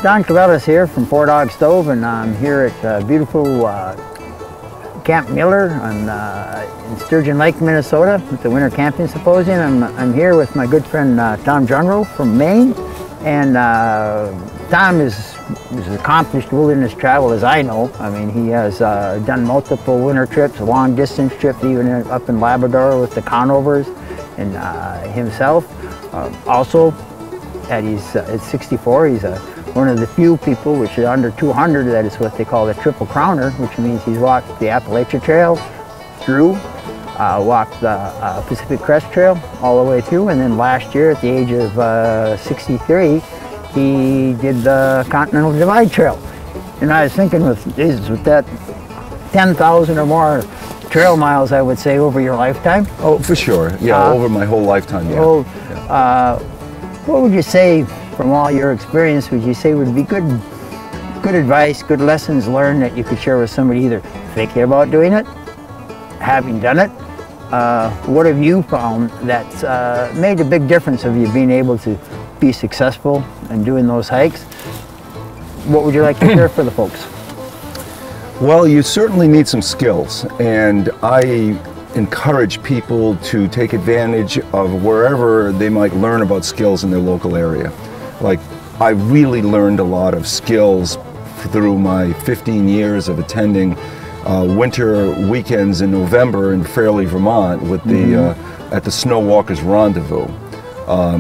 Don Cabela's here from Four Dog Stove, and I'm here at beautiful Camp Miller in Sturgeon Lake, Minnesota, at the Winter Camping Symposium. I'm here with my good friend Tom Jamrog from Maine, and Tom is as accomplished wilderness travel as I know. I mean, he has done multiple winter trips, long distance trips, even up in Labrador with the Conovers, and himself. Also, at 64, he's one of the few people, which is under 200, that is what they call the Triple Crowner, which means he's walked the Appalachia Trail through, walked the Pacific Crest Trail all the way through, and then last year at the age of 63, he did the Continental Divide Trail. And I was thinking with that 10,000 or more trail miles, I would say, over your lifetime. Oh, for sure. Yeah, over my whole lifetime, yeah. Well, what would you say, from all your experience, would you say would be good advice, good lessons learned that you could share with somebody either thinking about doing it, having done it? What have you found that's made a big difference of you being able to be successful in doing those hikes? What would you like to share for the folks? Well, you certainly need some skills, and I encourage people to take advantage of wherever they might learn about skills in their local area. Like, I really learned a lot of skills through my 15 years of attending winter weekends in November in Fairleigh, Vermont with the at the Snow Walkers Rendezvous.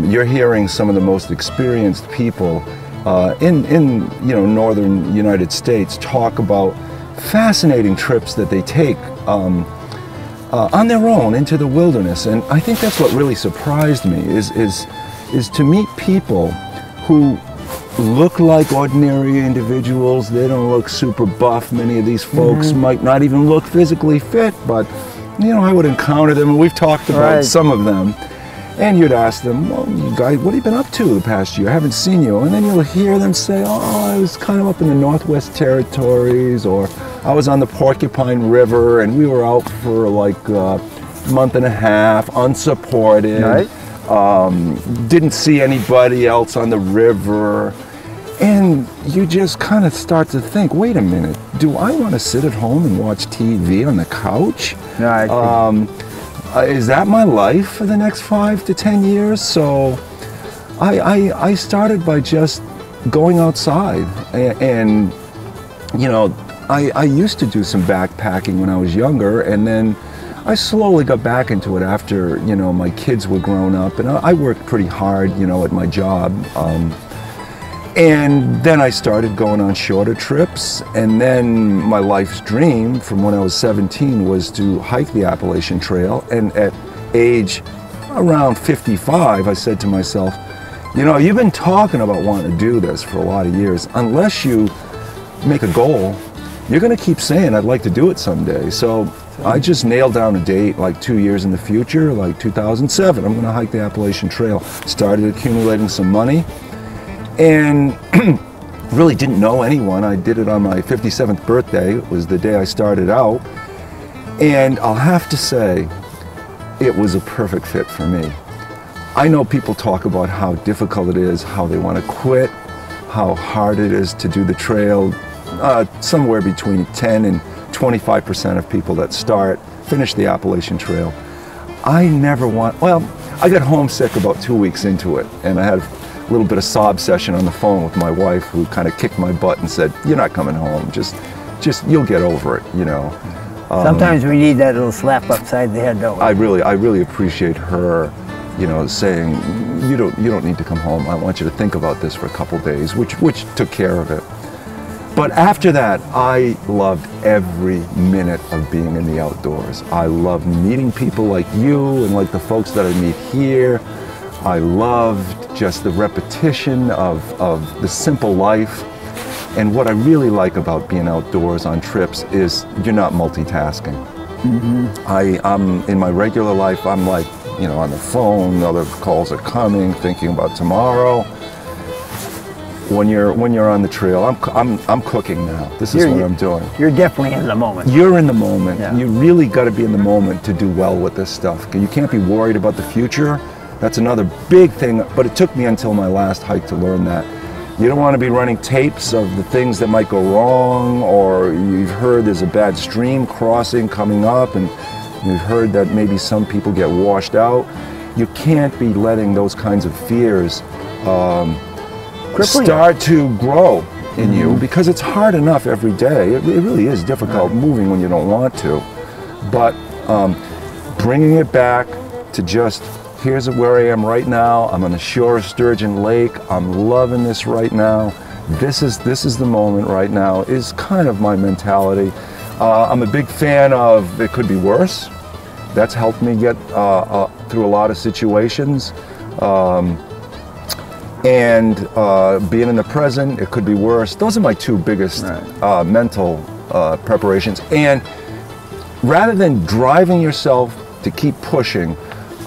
You're hearing some of the most experienced people in northern United States talk about fascinating trips that they take on their own into the wilderness, and I think that's what really surprised me is to meet people who look like ordinary individuals. They don't look super buff. Many of these folks might not even look physically fit, but I would encounter them, and we've talked about some of them. And you'd ask them, well, you guys, what have you been up to the past year? I haven't seen you. And then you'll hear them say, oh, I was kind of up in the Northwest Territories, or I was on the Porcupine River, and we were out for like a month and a half, unsupported. Didn't see anybody else on the river. And you just kind of start to think, wait a minute, do I want to sit at home and watch TV on the couch? Is that my life for the next 5 to 10 years? So I started by just going outside, and I used to do some backpacking when I was younger, and then I slowly got back into it after my kids were grown up, and I worked pretty hard at my job. And then I started going on shorter trips, and then my life's dream from when I was 17 was to hike the Appalachian Trail. And at age around 55, I said to myself, you've been talking about wanting to do this for a lot of years. Unless you make a goal, you're going to keep saying, I'd like to do it someday. So I just nailed down a date, like 2 years in the future, like 2007, I'm going to hike the Appalachian Trail. Started accumulating some money, and really didn't know anyone. I did it on my 57th birthday. It was the day I started out. And I'll have to say, it was a perfect fit for me. I know people talk about how difficult it is, how they want to quit, how hard it is to do the trail. Somewhere between 10 and 25% of people that finish the Appalachian Trail. I got homesick about 2 weeks into it, and I had a little bit of sob session on the phone with my wife, who kind of kicked my butt and said, you're not coming home, just you'll get over it, Sometimes we need that little slap upside the head, don't we? I really appreciate her, saying, you don't need to come home. I want you to think about this for a couple days, which took care of it. But after that, I loved every minute of being in the outdoors. I loved meeting people like you and like the folks that I meet here. I loved just the repetition of the simple life. And what I really like about being outdoors on trips is you're not multitasking. I'm in my regular life, I'm like, on the phone, other calls are coming, thinking about tomorrow. When you're on the trail, I'm cooking now. This is what I'm doing. You're definitely in the moment. You're in the moment. Yeah. You really got to be in the moment to do well with this stuff. You can't be worried about the future. That's another big thing, but it took me until my last hike to learn that. You don't want to be running tapes of the things that might go wrong, or you've heard there's a bad stream crossing coming up, and you've heard that maybe some people get washed out. You can't be letting those kinds of fears start to grow in you, because it's hard enough every day. It really is difficult moving when you don't want to. But bringing it back to just, here's where I am right now. I'm on the shore of Sturgeon Lake. I'm loving this right now. This is the moment right now, is kind of my mentality. I'm a big fan of it could be worse. That's helped me get through a lot of situations. And being in the present, it could be worse. Those are my two biggest mental preparations. And rather than driving yourself to keep pushing,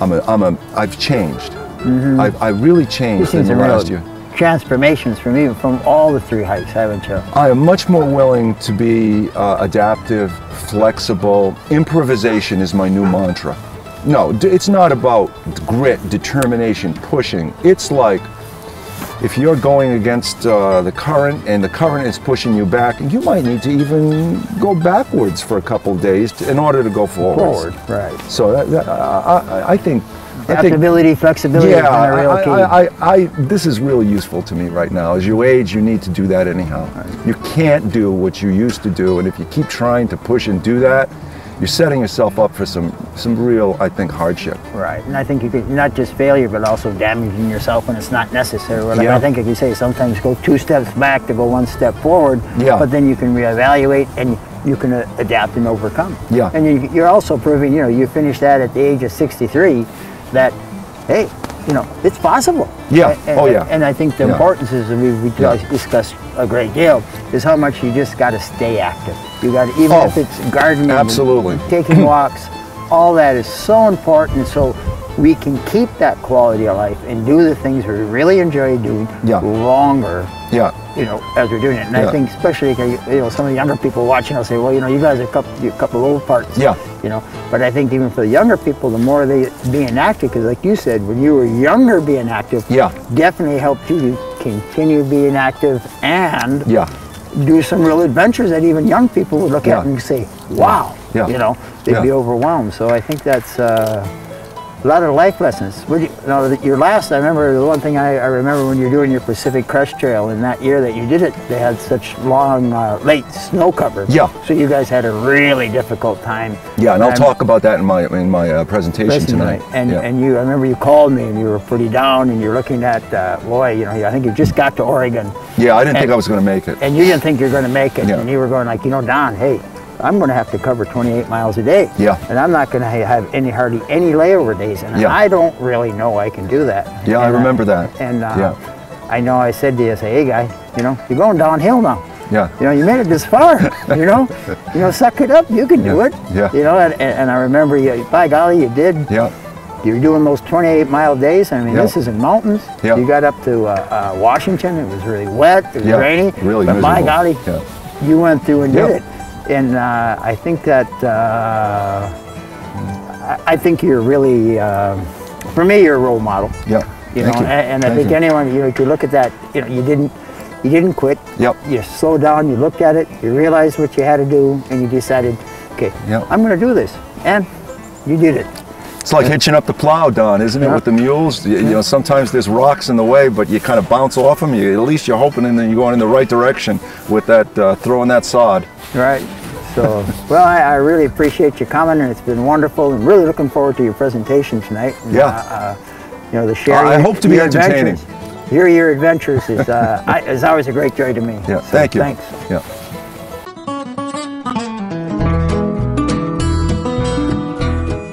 I've changed. I really changed in the last year. Transformations from even from all the 3 hikes, haven't you? I am much more willing to be adaptive, flexible. Improvisation is my new mantra. No, it's not about grit, determination, pushing. It's like, if you're going against the current and the current is pushing you back, you might need to even go backwards for a couple of days in order to go forward. Right. So I think adaptability, flexibility. Yeah, this is really useful to me right now. As you age, you need to do that anyhow. Right. You can't do what you used to do, and if you keep trying to push and do that, you're setting yourself up for some real, I think, hardship. Right, and I think you could not just failure, but also damaging yourself when it's not necessary. Like I think if you say sometimes go 2 steps back to go 1 step forward, but then you can reevaluate and you can adapt and overcome. Yeah, and you're also proving, you finished that at the age of 63, that hey, it's possible. Yeah. And I think the importance is, we discussed a great deal, is how much you just got to stay active. You got to, even if it's gardening, absolutely, taking walks, all that is so important. So we can keep that quality of life and do the things we really enjoy doing longer. As we're doing it. And I think especially, some of the younger people watching will say, well, you guys are a couple of old parts. But I think even for the younger people, the more they being active, because like you said, when you were younger, being active definitely helped you to continue being active and do some real adventures that even young people would look at and say, wow, they'd be overwhelmed. So I think that's a lot of life lessons. Your last, I remember the one thing I remember when you were doing your Pacific Crest Trail, in that year that you did it, they had such long, late snow cover. So you guys had a really difficult time. And I'll talk about that in my presentation tonight. And I remember you called me and you were pretty down, and you're looking at, boy, I think you just got to Oregon. I didn't think I was going to make it. And you didn't think you were going to make it. And you were going like, Don, hey, I'm going to have to cover 28 miles a day. And I'm not going to have hardly any layover days. And I don't really know I can do that. I remember that. And I know I said to you, hey guy, you're going downhill now. You made it this far. Suck it up. You can do it. And I remember you, by golly, you did. You're doing those 28-mile days. I mean, this is in mountains. You got up to Washington. It was really wet. It was rainy. Really but miserable. by golly, you went through and did it. And I think that I think you're really, for me, you're a role model. And I think anyone, if you look at that, you didn't quit. You slowed down. You looked at it. You realized what you had to do, and you decided, okay, I'm going to do this, and you did it. It's like hitching up the plow, Don, isn't it, with the mules? Sometimes there's rocks in the way, but you kind of bounce off them. At least you're hoping and then you're going in the right direction with that, throwing that sod. Right. So, well, I really appreciate you coming, and it's been wonderful, and really looking forward to your presentation tonight. And, the sharing. I hope to be entertaining. Your adventures is always a great joy to me. So, thank you. Thanks.